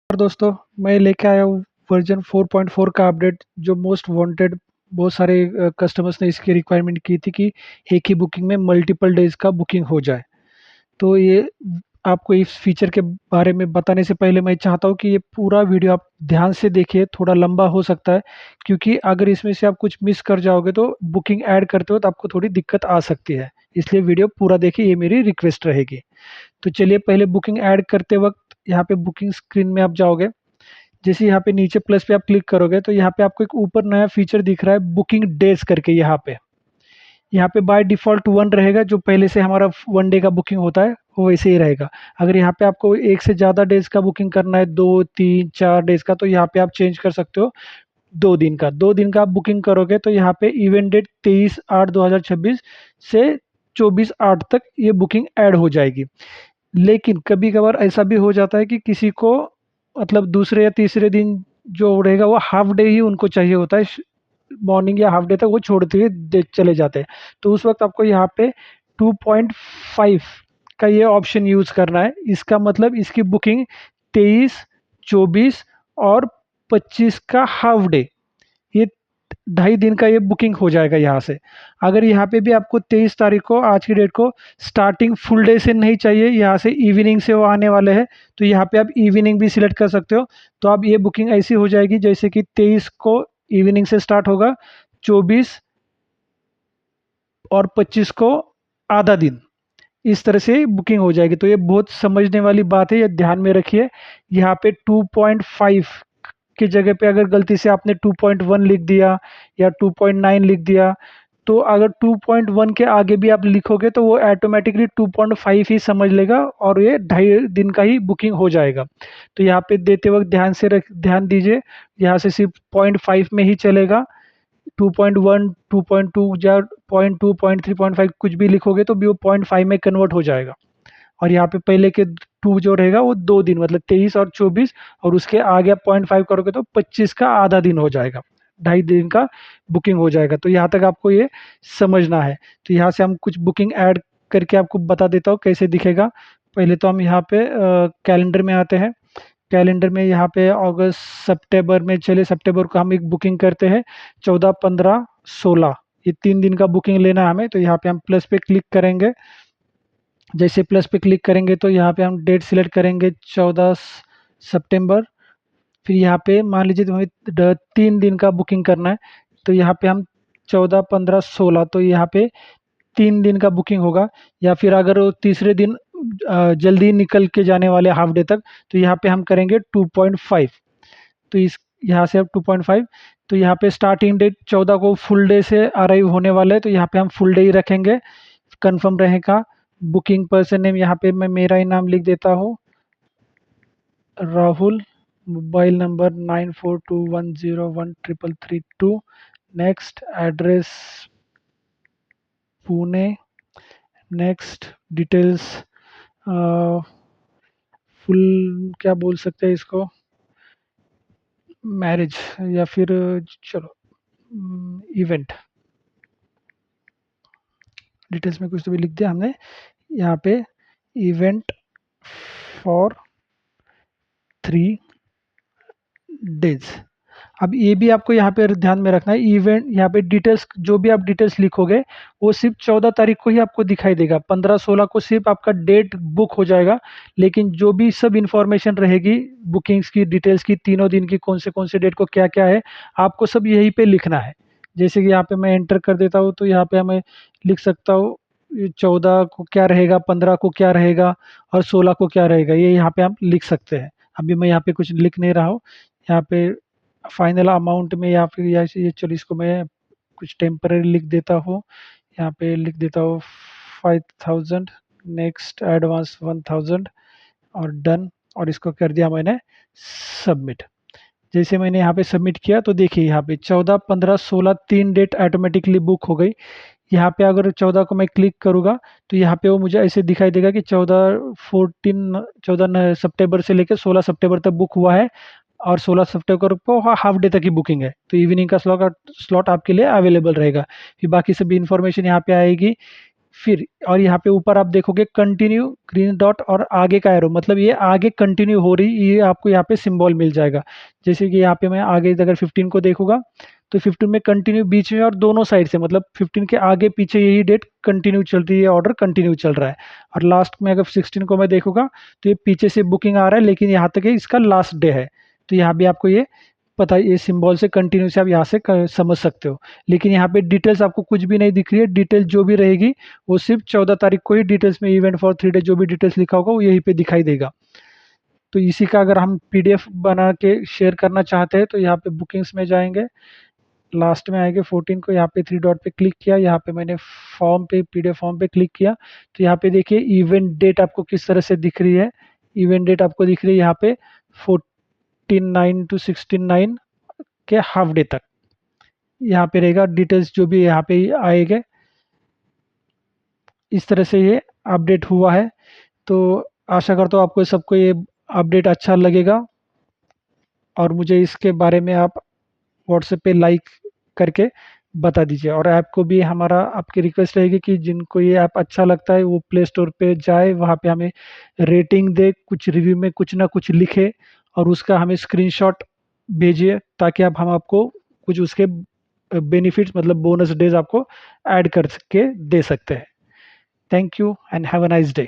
और दोस्तों, मैं लेके आया हूँ वर्जन 4.4 का अपडेट जो मोस्ट वांटेड बहुत सारे कस्टमर्स ने इसकी रिक्वायरमेंट की थी कि एक ही बुकिंग में मल्टीपल डेज का बुकिंग हो जाए। तो ये आपको इस फीचर के बारे में बताने से पहले मैं चाहता हूँ कि ये पूरा वीडियो आप ध्यान से देखिए। थोड़ा लंबा हो सकता है क्योंकि अगर इसमें से आप कुछ मिस कर जाओगे तो बुकिंग ऐड करते वक्त आपको थोड़ी दिक्कत आ सकती है। इसलिए वीडियो पूरा देखिए, ये मेरी रिक्वेस्ट रहेगी। तो चलिए, पहले बुकिंग ऐड करते वक्त यहाँ पे बुकिंग स्क्रीन में आप जाओगे। जैसे यहाँ पे नीचे प्लस पे आप क्लिक करोगे तो यहाँ पे आपको एक ऊपर नया फीचर दिख रहा है, बुकिंग डेज करके। यहाँ पे बाय डिफ़ॉल्ट 1 रहेगा, जो पहले से हमारा 1 डे का बुकिंग होता है वो वैसे ही रहेगा। अगर यहाँ पे आपको एक से ज़्यादा डेज़ का बुकिंग करना है, 2, 3, 4 डेज़ का, तो यहाँ पे आप चेंज कर सकते हो 2 दिन का। 2 दिन का आप बुकिंग करोगे तो यहाँ पे इवेंट डेट 23/8/2026 से 24/8 तक ये बुकिंग ऐड हो जाएगी। लेकिन कभी-कभार ऐसा भी हो जाता है कि किसी को मतलब दूसरे या तीसरे दिन जो रहेगा वो हाफ डे ही उनको चाहिए होता है, मॉर्निंग या हाफ डे तक वो छोड़ते हुए चले जाते हैं। तो उस वक्त आपको यहाँ पे 2.5 का ये ऑप्शन यूज़ करना है। इसका मतलब इसकी बुकिंग 23, 24 और 25 का हाफ डे, ये 2.5 दिन का ये बुकिंग हो जाएगा यहाँ से। अगर यहाँ पे भी आपको 23 तारीख को, आज की डेट को, स्टार्टिंग फुल डे से नहीं चाहिए, यहाँ से इवनिंग से वो आने वाले हैं, तो यहाँ पे आप इवनिंग भी सिलेक्ट कर सकते हो। तो अब ये बुकिंग ऐसी हो जाएगी जैसे कि 23 को इवनिंग से स्टार्ट होगा, 24 और 25 को आधा दिन, इस तरह से बुकिंग हो जाएगी। तो ये बहुत समझने वाली बात है, ये ध्यान में रखिए। यहाँ पे 2.5 की जगह पे अगर गलती से आपने 2.1 लिख दिया या 2.9 लिख दिया, तो अगर 2.1 के आगे भी आप लिखोगे तो वो ऑटोमेटिकली 2.5 ही समझ लेगा और ये 2.5 दिन का ही बुकिंग हो जाएगा। तो यहाँ पे देते वक्त ध्यान दीजिए, यहाँ से सिर्फ 0.5 में ही चलेगा। 2.1, 2.2 या 0.2, 0.3, 0.5 कुछ भी लिखोगे तो भी वो 0.5 में कन्वर्ट हो जाएगा। और यहाँ पे पहले के 2 जो रहेगा वो 2 दिन, मतलब 23 और 24, और उसके आगे आप 0.5 करोगे तो 25 का आधा दिन हो जाएगा, 2.5 दिन का बुकिंग हो जाएगा। तो यहाँ तक आपको ये समझना है। तो यहाँ से हम कुछ बुकिंग ऐड करके आपको बता देता हूँ कैसे दिखेगा। पहले तो हम यहाँ पे कैलेंडर में आते हैं। कैलेंडर में यहाँ पे अगस्त सितंबर में, चलिए सितंबर को हम एक बुकिंग करते हैं, 14, 15, 16, ये 3 दिन का बुकिंग लेना है हमें। तो यहाँ पे हम प्लस पे क्लिक करेंगे। जैसे प्लस पे क्लिक करेंगे तो यहाँ पे हम डेट सिलेक्ट करेंगे 14 सितंबर। फिर यहाँ पे मान लीजिए तो हमें 3 दिन का बुकिंग करना है, तो यहाँ पे हम 14, 15, 16, तो यहाँ पे 3 दिन का बुकिंग होगा। या फिर अगर वो तीसरे दिन जल्दी निकल के जाने वाले हाफ डे तक, तो यहाँ पे हम करेंगे 2.5। तो इस यहाँ से अब 2.5, तो यहाँ पे स्टार्टिंग डेट 14 को फुल डे से अराइव होने वाला है, तो यहाँ पे हम फुल डे ही रखेंगे, कंफर्म रहेगा। बुकिंग पर्सन नेम यहाँ पे मैं मेरा ही नाम लिख देता हूँ, Rahul. Mobile number 9421013332। Next address Pune. Next details, full क्या बोल सकते हैं इसको, मैरिज या फिर चलो इवेंट डिटेल्स में कुछ तो भी लिख दिया हमने। यहाँ पे इवेंट फॉर 3 डेज। अब ये भी आपको यहाँ पे ध्यान में रखना है, इवेंट यहाँ पे डिटेल्स, जो भी आप डिटेल्स लिखोगे वो सिर्फ 14 तारीख को ही आपको दिखाई देगा। 15, 16 को सिर्फ आपका डेट बुक हो जाएगा, लेकिन जो भी सब इंफॉर्मेशन रहेगी बुकिंग्स की, डिटेल्स की, तीनों दिन की, कौन से डेट को क्या क्या है, आपको सब यहीं पे लिखना है। जैसे कि यहाँ पे मैं एंटर कर देता हूँ, तो यहाँ पे हमें लिख सकता हूँ 14 को क्या रहेगा, 15 को क्या रहेगा और 16 को क्या रहेगा, ये यहाँ पे आप लिख सकते हैं। अभी मैं यहाँ पे कुछ लिख नहीं रहा हूँ। यहाँ पे फाइनल अमाउंट में या फिर ये चलो इसको मैं कुछ टेम्पररी लिख देता हूँ। यहाँ पे लिख देता हूँ 5000, नेक्स्ट एडवांस 1000 और डन, और इसको कर दिया मैंने सबमिट। जैसे मैंने यहाँ पे सबमिट किया तो देखिए यहाँ पे 14, 15, 16 3 डेट ऑटोमेटिकली बुक हो गई। यहाँ पे अगर 14 को मैं क्लिक करूँगा तो यहाँ पे वो मुझे ऐसे दिखाई देगा कि 14 सितंबर से लेकर 16 सितंबर तक बुक हुआ है, और 16 सितंबर को हाफ डे तक की बुकिंग है, तो इवनिंग का स्लॉट आपके लिए अवेलेबल रहेगा। फिर बाकी सभी इन्फॉर्मेशन यहाँ पे आएगी। फिर और यहाँ पे ऊपर आप देखोगे कंटिन्यू ग्रीन डॉट और आगे का एरो, मतलब ये आगे कंटिन्यू हो रही, ये आपको यहाँ पे सिंबल मिल जाएगा। जैसे कि यहाँ पे मैं आगे अगर 15 को देखूंगा तो 15 में कंटिन्यू बीच में और दोनों साइड से, मतलब 15 के आगे पीछे यही डेट कंटिन्यू चल रही है, ऑर्डर कंटिन्यू चल रहा है। और लास्ट में अगर 16 को मैं देखूंगा तो ये पीछे से बुकिंग आ रहा है, लेकिन यहाँ तक इसका लास्ट डे है। तो यहाँ भी आपको ये पता है, ये सिंबल से कंटिन्यू से आप यहाँ से समझ सकते हो। लेकिन यहाँ पे डिटेल्स आपको कुछ भी नहीं दिख रही है, डिटेल जो भी रहेगी वो सिर्फ 14 तारीख को ही डिटेल्स में इवेंट फॉर 3 डे जो भी डिटेल्स लिखा होगा वो यहीं पे दिखाई देगा। तो इसी का अगर हम पीडीएफ बना के शेयर करना चाहते हैं तो यहाँ पे बुकिंग्स में जाएंगे, लास्ट में आएंगे 14 को, यहाँ पे 3 डॉट पे क्लिक किया, यहाँ पे मैंने फॉर्म पे पीडीएफ फॉर्म पे क्लिक किया। तो यहाँ पे देखिए इवेंट डेट आपको किस तरह से दिख रही है। इवेंट डेट आपको दिख रही है यहाँ पे 14/9 to 16/9 के हाफ डे तक यहाँ पे रहेगा, डिटेल्स जो भी यहाँ पे आएंगे। इस तरह से ये अपडेट हुआ है। तो आशा करता हूँ आपको सबको ये अपडेट अच्छा लगेगा, और मुझे इसके बारे में आप व्हाट्सएप पे लाइक करके बता दीजिए। और ऐप को भी हमारा आपकी रिक्वेस्ट रहेगी कि जिनको ये ऐप अच्छा लगता है वो प्ले स्टोर पे जाए, वहाँ पे हमें रेटिंग दे, कुछ रिव्यू में कुछ ना कुछ लिखे और उसका हमें स्क्रीनशॉट भेजिए, ताकि आप हम आपको कुछ उसके बेनिफिट्स मतलब बोनस डेज आपको ऐड करके दे सकते हैं। Thank you and have a nice day.